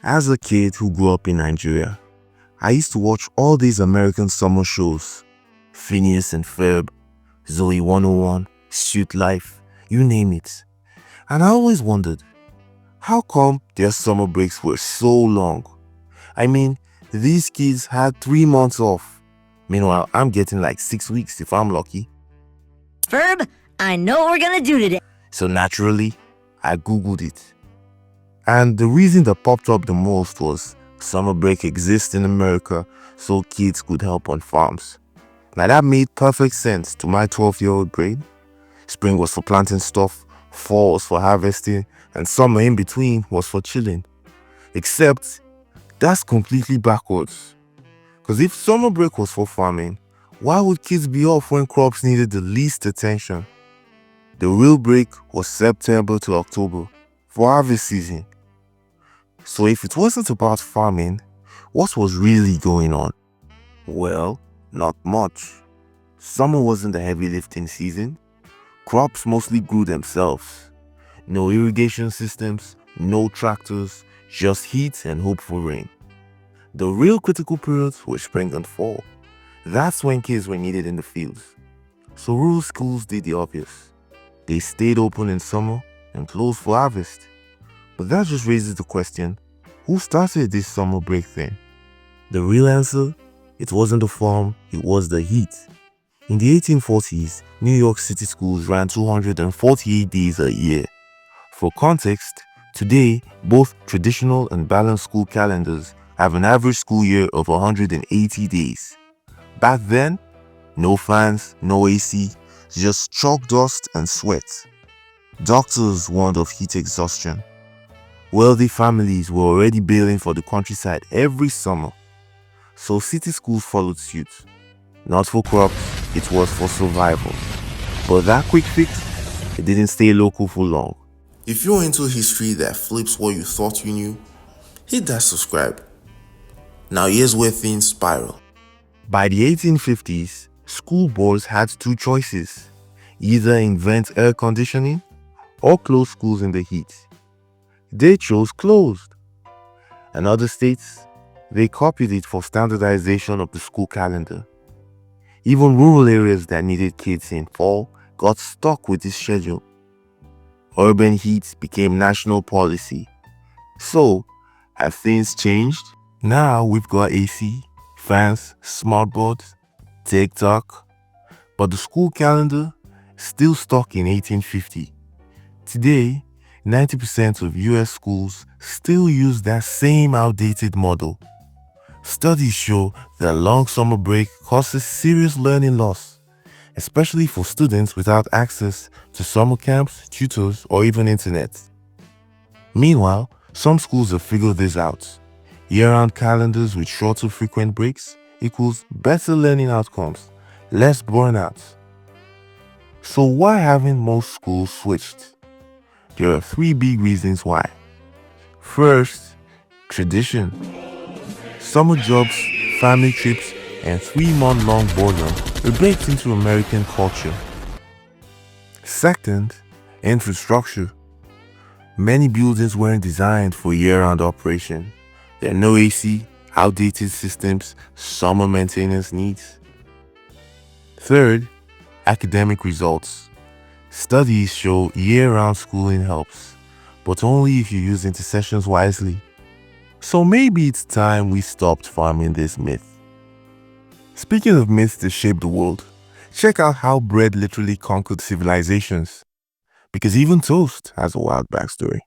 As a kid who grew up in Nigeria, I used to watch all these American summer shows. Phineas and Ferb, Zoe 101, Suit Life, you name it. And I always wondered, how come their summer breaks were so long? I mean, these kids had 3 months off. Meanwhile, I'm getting like 6 weeks if I'm lucky. Ferb, I know what we're gonna do today. So naturally, I googled it. And the reason that popped up the most was summer break exists in America so kids could help on farms. Now that made perfect sense to my 12-year-old brain. Spring was for planting stuff, fall was for harvesting, and summer in between was for chilling. Except, that's completely backwards. Because if summer break was for farming, why would kids be off when crops needed the least attention? The real break was September to October, for harvest season. So if it wasn't about farming, what was really going on? Well, not much. Summer wasn't the heavy lifting season. Crops mostly grew themselves. No irrigation systems, no tractors, just heat and hope for rain. The real critical periods were spring and fall. That's when kids were needed in the fields. So rural schools did the obvious. They stayed open in summer and closed for harvest. But that just raises the question, who started this summer break thing? The real answer? It wasn't the farm, it was the heat. In the 1840s, New York City schools ran 248 days a year. For context, today, both traditional and balanced school calendars have an average school year of 180 days. Back then, no fans, no AC, just chalk dust and sweat. Doctors warned of heat exhaustion. Wealthy families were already bailing for the countryside every summer. So city schools followed suit. Not for crops, it was for survival. But that quick fix, it didn't stay local for long. If you're into history that flips what you thought you knew, hit that subscribe. Now here's where things spiral. By the 1850s, school boards had two choices. Either invent air conditioning or close schools in the heat. They chose closed. And other states, they copied it for standardization of the school calendar. Even rural areas that needed kids in fall got stuck with this schedule. Urban heat became national policy. So, have things changed? Now we've got AC, fans, smartboards, TikTok. But the school calendar still stuck in 1850. Today, 90% of US schools still use that same outdated model. Studies show that long summer break causes serious learning loss, especially for students without access to summer camps, tutors, or even internet. Meanwhile, some schools have figured this out. Year-round calendars with shorter frequent breaks equals better learning outcomes, less burnout. So why haven't most schools switched? There are 3 big reasons why. First, tradition. Summer jobs, family trips, and 3-month-long boredom are baked into American culture. Second, infrastructure. Many buildings weren't designed for year-round operation. There are no AC, outdated systems, summer maintenance needs. Third, academic results. Studies show year-round schooling helps, but only if you use intercessions wisely. So maybe it's time we stopped farming this myth. Speaking of myths that shape the world, check out how bread literally conquered civilizations. Because even toast has a wild backstory.